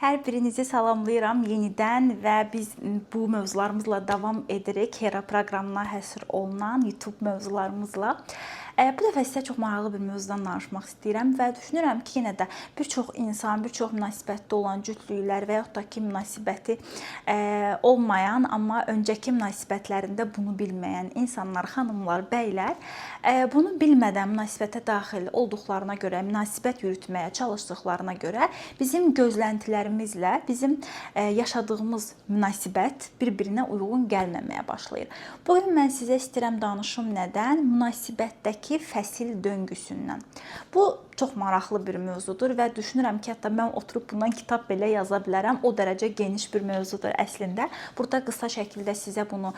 Hər birinizi salamlayıram yenidən və biz bu mövzularımızla davam edirik. Hera proqramına həsr olunan YouTube mövzularımızla. Bu dəfə sizə çox maraqlı bir mövzudan danışmaq istəyirəm və düşünürəm ki, yenə də bir çox insan, bir çox münasibətdə olan cütlüklər və yaxud da ki, münasibəti olmayan, amma öncəki münasibətlərində bunu bilməyən insanlar, xanımlar, bəylər bunu bilmədən münasibətə daxil olduqlarına görə, münasibət yürütməyə çalışdıqlarına görə bizim gözləntilərimizlə bizim yaşadığımız münasibət bir-birinə uyğun gəlməməyə başlayır. Bugün mən sizə istəyirəm danışım nədən? Münasibətdəki fəsil döngüsündən. Bu çox maraqlı bir mövzudur və düşünürəm ki, hətta mən oturub bundan kitab belə yaza bilərəm. O dərəcə geniş bir mövzudur əslində. Burada qısa şəkildə sizə bunu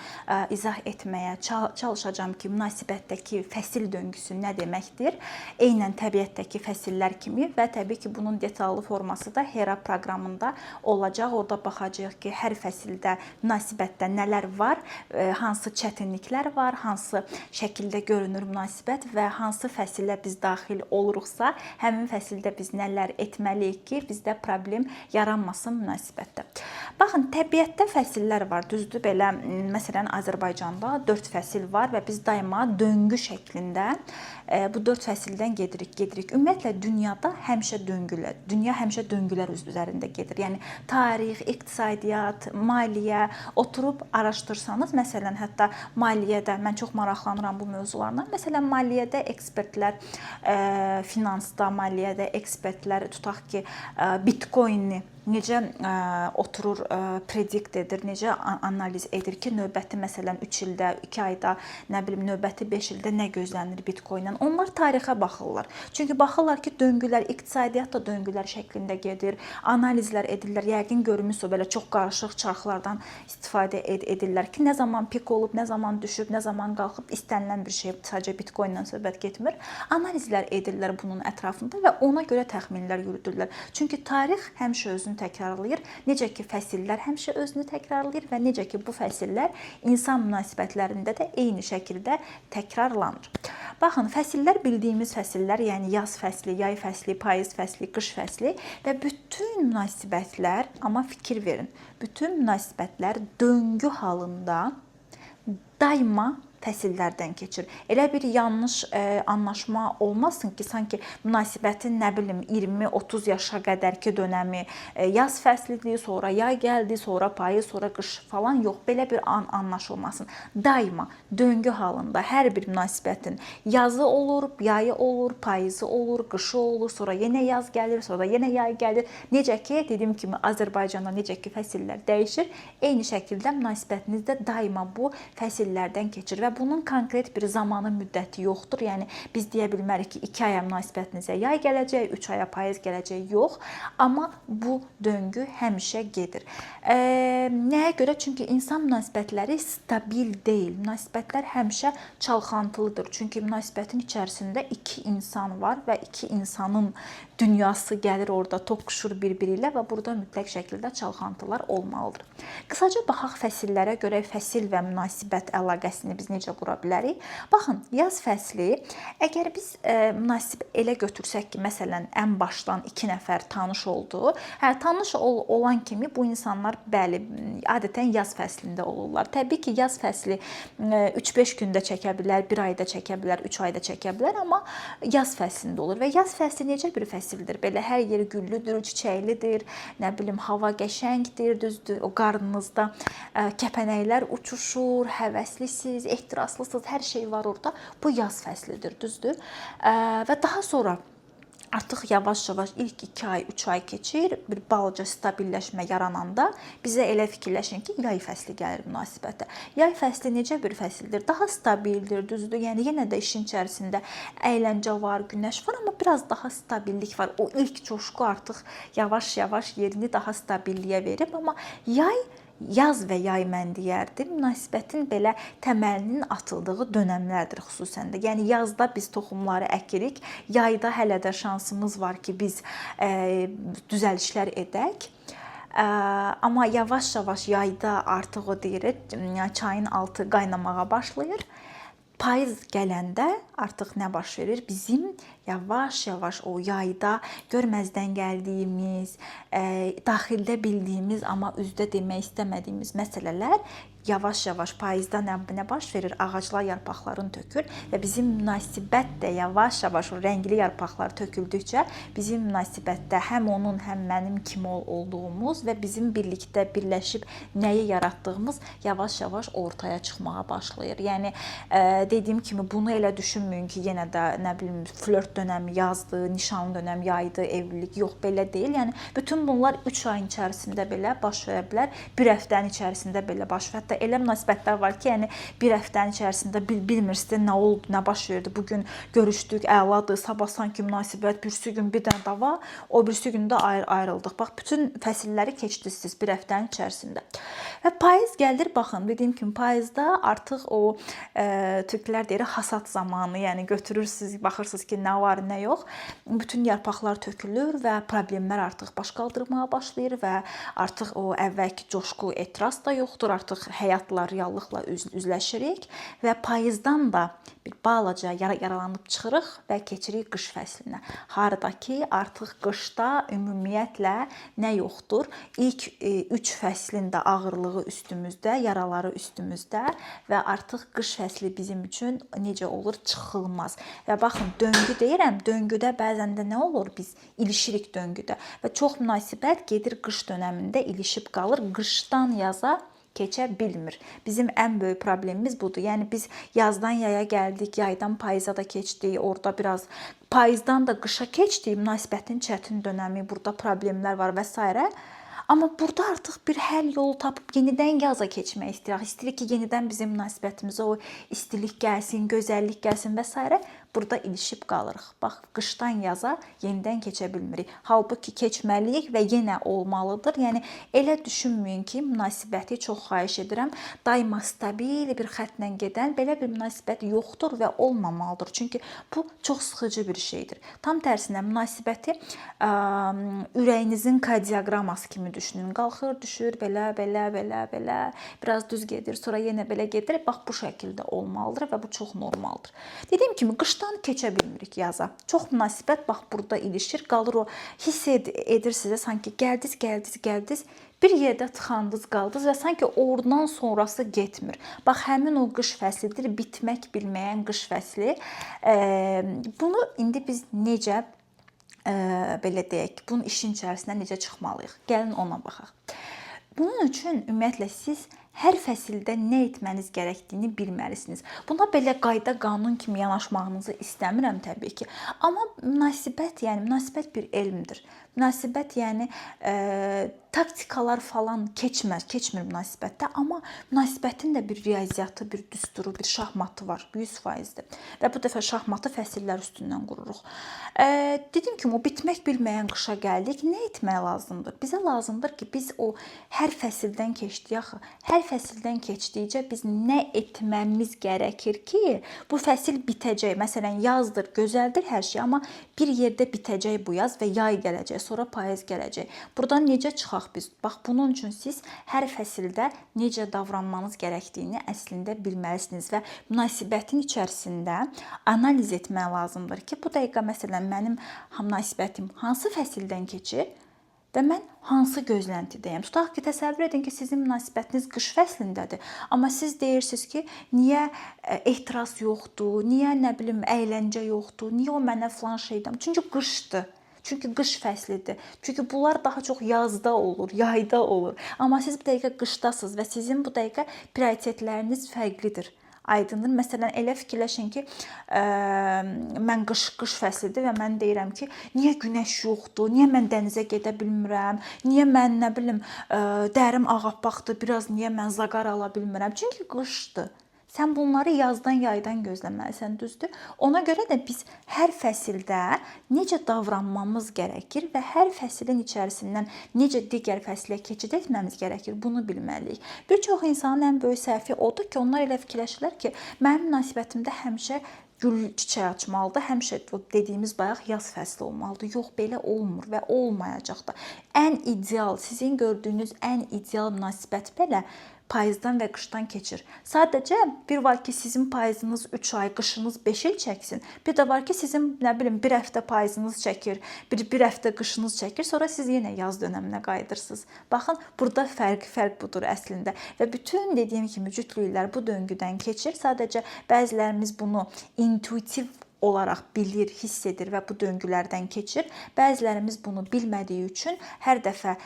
izah etməyə çalışacağam ki, münasibətdəki fəsil döngüsü nə deməkdir? Eynən təbiətdəki fəsillər kimi və təbii ki, bunun detallı forması da Hera proqramında olacaq. Orada baxacağıq ki, hər fəsildə münasibətdə nələr var, hansı çətinliklər var, hansı şəkildə görünür münasibət və hansı fəsilə biz daxil oluruqsa, həmin fəsildə biz nələr etməliyik ki, bizdə problem yaranmasın münasibətdə. Baxın, təbiətdə fəsillər var, düzdür? Belə, məsələn, Azərbaycanda 4 fəsil var və biz daima döngü şəklində bu 4 fəsildən gedirik. Ümumiyyətlə, dünya həmişə döngülər üzərində gedir. Yəni, tarix, iqtisadiyyat, maliyyə, oturub araşdırsanız, məsələn, hətta maliyyədə, mən çox maraqlanıram bu mövzularla, məsələn, maliyyədə ekspertlər, finansda, maliyyədə ekspertlər tutaq ki, bitcoinni necə oturur, predikt edir, necə analiz edir ki, növbəti məsələn 3 ildə, 2 ayda, nə bilim, növbəti 5 ildə nə gözlənir bitcoinlə. Onlar tarixə baxırlar. Çünki baxırlar ki, döngülər, iqtisadiyyat da döngülər şəklində gedir, analizlər edirlər. Yəqin görmüsünüz, belə çox qarışıq çarxlardan istifadə edirlər ki, nə zaman pik olub, nə zaman düşüb, nə zaman qalxıb, istənilən bir şey, sadəcə bitcoinlə söhbət getmir. Analizlər edirlər bunun ətrafında və ona görə təxminlər yürüdürlər. Çünki tarix həmişə özünü təkrarlayır. Necə ki, fəsillər həmişə özünü təkrarlayır və necə ki, bu fəsillər insan münasibətlərində də eyni şəkildə təkrarlanır. Baxın, fəsillər bildiyimiz fəsillər, yəni yaz fəsli, yay fəsli, payız fəsli, qış fəsli və bütün münasibətlər, amma fikir verin, bütün münasibətlər döngü halında daima fəsillərdən keçir. Elə bir yanlış anlaşma olmasın ki, sanki münasibətin nə bilim 20-30 yaşa qədərki dönəmi yaz fəslidir, sonra yay gəldi, sonra payız, sonra qış falan yox. Belə bir anlaşılmasın. Daima döngü halında hər bir münasibətin yazı olur, yayı olur, payızı olur, qışı olur, sonra yenə yaz gəlir, sonra yenə yay gəlir. Necə ki, dediyim kimi Azərbaycanda necə ki fəsillər dəyişir, eyni şəkildə münasibətinizdə daima bu fəsillərdən keçir və bunun konkret bir zamanı müddəti yoxdur. Yəni, biz deyə bilmərik ki, 2 aya münasibətinizə yay gələcək, 3 aya payız gələcək, yox. Amma bu döngü həmişə gedir. Nəyə görə? Çünki insan münasibətləri stabil deyil. Münasibətlər həmişə çalxantılıdır. Çünki münasibətin içərisində 2 insan var və 2 insanın dünyası gəlir orada, toqquşur bir-biri ilə və burada mütləq şəkildə çalxantılar olmalıdır. Qısaca baxaq fəsillərə görə fəsil və münasibət əlaqəsini biz necə qura bilərik? Baxın, yaz fəsli, əgər biz münasib elə götürsək ki, məsələn, ən başdan 2 nəfər tanış oldu. Tanış olan kimi bu insanlar, bəli, adətən yaz fəslində olurlar. Təbii ki, yaz fəsli 3-5 gündə çəkə bilər, 1 ayda çəkə bilər, 3 ayda çəkə bilər, amma yaz fəslində olur. Və yaz fəsli necə bir fəsildir? Belə hər yer güllüdür, çiçəklidir, nə bilim, hava qəşəngdir, düzdür, o qarnınızda kəpənəklər uçuşur, həvəslisiz, ehtiraslısınız, hər şey var orada. Bu yaz fəslidir, düzdür. Və daha sonra artıq yavaş-yavaş ilk 2 ay, 3 ay keçir, bir balaca stabilləşmə yarananda bizə elə fikirləşin ki, yay fəsli gəlir münasibətə. Yay fəsli necə bir fəsildir? Daha stabildir, düzdür. Yəni, yenə də işin içərisində əyləncə var, günəş var, amma biraz daha stabillik var. O ilk coşqu artıq yavaş-yavaş yerini daha stabilliyə verib, amma yaz və yay mən deyərdim, münasibətin belə təməlinin atıldığı dönəmlərdir xüsusən də. Yəni, yazda biz toxumları əkirik, yayda hələ də şansımız var ki, biz düzəlişlər edək. Amma yavaş-yavaş yayda artıq o deyirik, çayın altı qaynamağa başlayır. payız gələndə artıq nə baş verir? Bizim yavaş-yavaş o yayda görməzdən gəldiyimiz, daxildə bildiyimiz, amma üzdə demək istəmədiyimiz məsələlər yavaş-yavaş payızda nə baş verir? Ağaclar yarpaqlarını tökür və bizim münasibət də yavaş-yavaş o rəngli yarpaqlar töküldükcə bizim münasibətdə həm onun, həm mənim kim olduğumuz və bizim birlikdə birləşib nəyi yaratdığımız yavaş-yavaş ortaya çıxmağa başlayır. Yəni dediyim kimi bunu elə düşünməyin ki, yenə də nə bilim flört dönəmi yazdı, nişan dönəmi yaydı, evlilik yox, belə deyil. Yəni bütün bunlar 3 ayın içərisində belə baş verə bilər, bir həftənin içərisində belə baş verə. Hətta elə münasibətlər var ki, yəni bir həftənin içərisində bilmirsiniz nə oldu, nə baş verdi. Bu gün görüşdük, əladır, sabah sanki münasibət, birisi gün bir dənə dava, o birisi gün də ayrıldıq. Bax, bütün fəsilləri keçdiniz bir həftənin içərisində. Və payız gəlir, baxın, dediyim kimi payızda artıq o türklər deyir hasad zamanı, yəni götürürsüz, baxırsınız ki, nə var, nə yox. Bütün yarpaqlar tökülür və problemlər artıq baş qaldırmağa başlayır və artıq o əvvəlki coşqu, etiraz da yoxdur, artıq həyatla, reallıqla üzləşirik və payızdan da bir balaca yaralanıb çıxırıq və keçirik qış fəslinə. Haradakı artıq qışda ümumiyyətlə nə yoxdur? İlk 3 fəslin də ağırlığı üstümüzdə, yaraları üstümüzdə və artıq qış fəsli bizim üçün necə olur? Çıxılmaz. Və baxın, döngü deyirəm, döngüdə bəzən də nə olur? Biz ilişirik döngüdə və çox münasibət gedir qış dönəmində ilişib qalır, qışdan yaza keçə bilmir. Bizim ən böyük problemimiz budur. Yəni biz yazdan yaya gəldik, yaydan payıza da keçdik, orada biraz payızdan da qışa keçdik, münasibətin çətin dönəmi, burada problemlər var və s. Amma burada artıq bir həll yolu tapıb yenidən yaza keçmək istəyirik. İstəyirik ki, yenidən bizim münasibətimizə o istilik gəlsin, gözəllik gəlsin və s. Burada ilişib qalırıq. Bax, qışdan yaza yenidən keçə bilmirik. Halbuki keçməliyik və yenə olmalıdır. Yəni elə düşünməyin ki, münasibəti çox xahiş edirəm, daima stabil bir xəttlə gedən belə bir münasibət yoxdur və olmamalıdır. Çünki bu çox sıxıcı bir şeydir. Tam tərsinə münasibəti ürəyinizin kardioqraması kimi düşünün. Qalxır, düşür, belə, biraz düz gedir, sonra yenə belə gedir. Bax, bu şəkildə olmalıdır və bu çox normaldır. Dediyim kimi, qışdan keçə bilmirik yaza. Çox münasibət bax burada ilişir, qalır o hiss edir sizə sanki gəldiniz, bir yerdə tıxandınız, qaldınız və sanki oradan sonrası getmir. Bax, həmin o qış fəslidir, bitmək bilməyən qış fəsli. Bunu indi biz necə belə deyək, bunun işin içərisindən necə çıxmalıyıq? Gəlin ona baxaq. Bunun üçün ümumiyyətlə siz hər fəsildə nə etməniz gərəkdiyini bilməlisiniz. Buna belə qayda, qanun kimi yanaşmağınızı istəmirəm təbii ki. Amma münasibət bir elmdir. Münasibət yəni taktikalar falan keçmir münasibətdə, amma münasibətin də bir riyaziyyatı, bir düsturu, bir şahmatı var, 100%-dir. Və bu dəfə şahmatı fəsillər üstündən qururuq. Dedim ki, o bitmək bilməyən qışa gəldik. Nə etmək lazımdır? Bizə lazımdır ki, biz o hər fəsildən keçdik axı. Hər fəsildən keçdikcə biz nə etməmiz gərəkir ki, bu fəsil bitəcək. Məsələn, yazdır, gözəldir hər şey, amma bir yerdə bitəcək bu yaz və yay gələcək, sonra payız gələcək. Buradan necə çıxaq biz? Bax, bunun üçün siz hər fəsildə necə davranmanız gərəkdiyini əslində bilməlisiniz və münasibətin içərisində analiz etmək lazımdır ki, bu dəqiqə məsələn mənim münasibətim hansı fəsildən keçir və mən hansı gözləntidəyəm? Tutaq ki, təsəvvür edin ki, sizin münasibətiniz qış fəslindədir. Amma siz deyirsiniz ki, niyə etiraz yoxdur, niyə nə bilim əyləncə yoxdur, niyə o mənə filan şeydən? Çünki qışdır. Çünki qış fəslidir. Çünki bunlar daha çox yazda olur, yayda olur. Amma siz bu dəqiqə qışdasınız və sizin bu dəqiqə prioritetləriniz fərqlidir. Aydındır. Məsələn, elə fikirləşin ki, mən qış fəslidir və mən deyirəm ki, niyə günəş yoxdur, niyə mən dənizə gedə bilmirəm, niyə mən nə bilim dərim ağappaqdır, biraz niyə mən zaqar ala bilmirəm. Çünki qışdır. Sən bunları yazdan, yaydan gözləməlisən, düzdür? Ona görə də biz hər fəsildə necə davranmamız gərəkir və hər fəsilin içərisindən necə digər fəsilə keçid etməmiz gərəkir, bunu bilməliyik. Bir çox insanın ən böyük səhvi odur ki, onlar elə fikirləşirlər ki, mənim münasibətimdə həmişə gül çiçək açmalıdır, həmişə dediyimiz bayaq yaz fəsli olmalıdır. Yox, belə olmur və olmayacaq da. Ən ideal, sizin gördüyünüz ən ideal münasibət belə payızdan və qışdan keçir. Sadəcə bir var ki, sizin payızınız 3 ay, qışınız 5 il çəksin. Bir də var ki, sizin nə bilim bir həftə payızınız çəkir, bir həftə qışınız çəkir, sonra siz yenə yaz dövrünə qayıdırsınız. Baxın, burada fərq budur əslində. Və bütün dediyim kimi cütlüklər bu döngüdən keçir. Sadəcə bəzilərimiz bunu intuitiv olaraq bilir, hiss edir və bu döngülərdən keçir. Bəzilərimiz bunu bilmədiyi üçün hər dəfə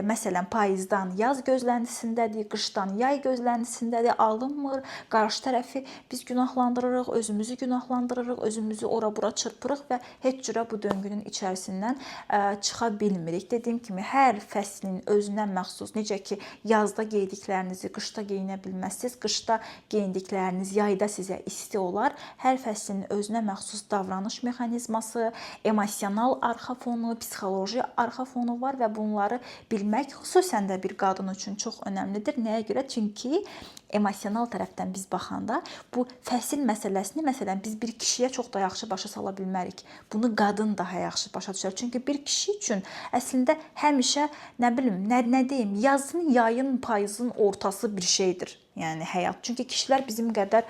məsələn payızdan yaz gözləntisindədir, qışdan yay gözləntisindədir, alınmır. Qarşı tərəfi biz günahlandırırıq, özümüzü günahlandırırıq, özümüzü ora-bura çırpırıq və heç cürə bu döngünün içərisindən çıxa bilmirik. Dediyim kimi hər fəslin özünə məxsus, necə ki yazda geyindiklərinizi qışda geyinə bilməzsiniz, qışda geyindikləriniz yayda sizə isti olar. Hər fəslin özünə məxsus davranış mexanizması, emosional arxa fonu, psixoloji arxa fonu var və bunları bilmək xüsusən də bir qadın üçün çox önəmlidir. Nəyə görə? Çünki emosional tərəfdən biz baxanda bu fəsil məsələsini məsələn biz bir kişiyə çox da yaxşı başa sala bilmərik. Bunu qadın daha yaxşı başa düşər. Çünki bir kişi üçün əslində həmişə nə bilim, nə deyim, yazın, yayın, payızın ortası bir şeydir. Yəni həyat. Çünki kişilər bizim qədər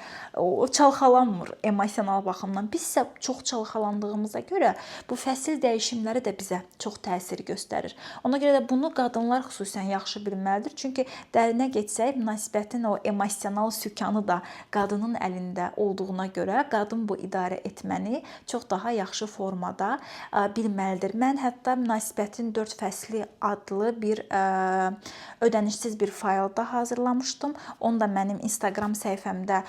çalxalanmır emosional baxımdan. Biz isə çox çalxalandığımıza görə bu fəsil dəyişimləri də bizə çox təsir göstərir. Ona görə də bunu qadınlar xüsusən yaxşı bilməlidir. Çünki dərinə getsək, münasibətin o emosional sükanı da qadının əlində olduğuna görə qadın bu idarə etməni çox daha yaxşı formada bilməlidir. Mən hətta münasibətin 4 fəsli adlı bir ödənişsiz bir fayl da hazırlamışdım. Onu da mənim Instagram səhifəmdə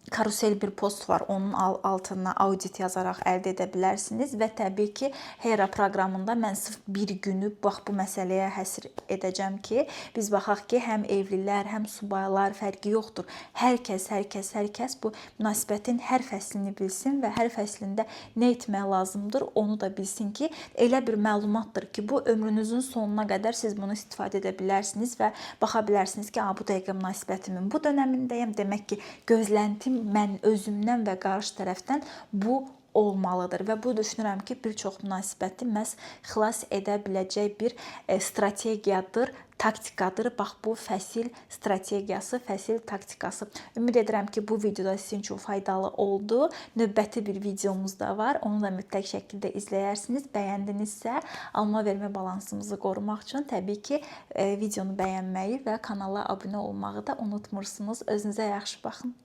karusel bir post var. Onun altına audit yazaraq əldə edə bilərsiniz və təbii ki, Hera proqramında mən sırf bir günü bax bu məsələyə həsr edəcəm ki, biz baxaq ki, həm evlilər, həm subaylar fərqi yoxdur. Hər kəs bu münasibətin hər fəslini bilsin və hər fəslində nə etmək lazımdır, onu da bilsin ki, elə bir məlumatdır ki, bu ömrünüzün sonuna qədər siz bunu istifadə edə bilərsiniz və baxa bilərsiniz ki, bu dəqiqə münasibətimin bu dönəmindəyəm. Demək ki, gözləntim mən özümdən və qarşı tərəfdən bu olmalıdır və bu düşünürəm ki, bir çox münasibəti məhz xilas edə biləcək bir strategiyadır, taktikadır. Bax bu fəsil strategiyası, fəsil taktikası. Ümid edirəm ki, bu videoda sizin üçün faydalı oldu. Növbəti bir videomuz da var. Onu da mütləq şəkildə izləyərsiniz. Bəyəndinizsə, alma vermə balansımızı qorumaq üçün təbii ki, videonu bəyənməyi və kanala abunə olmağı da unutmursunuz. Özünüzə yaxşı baxın.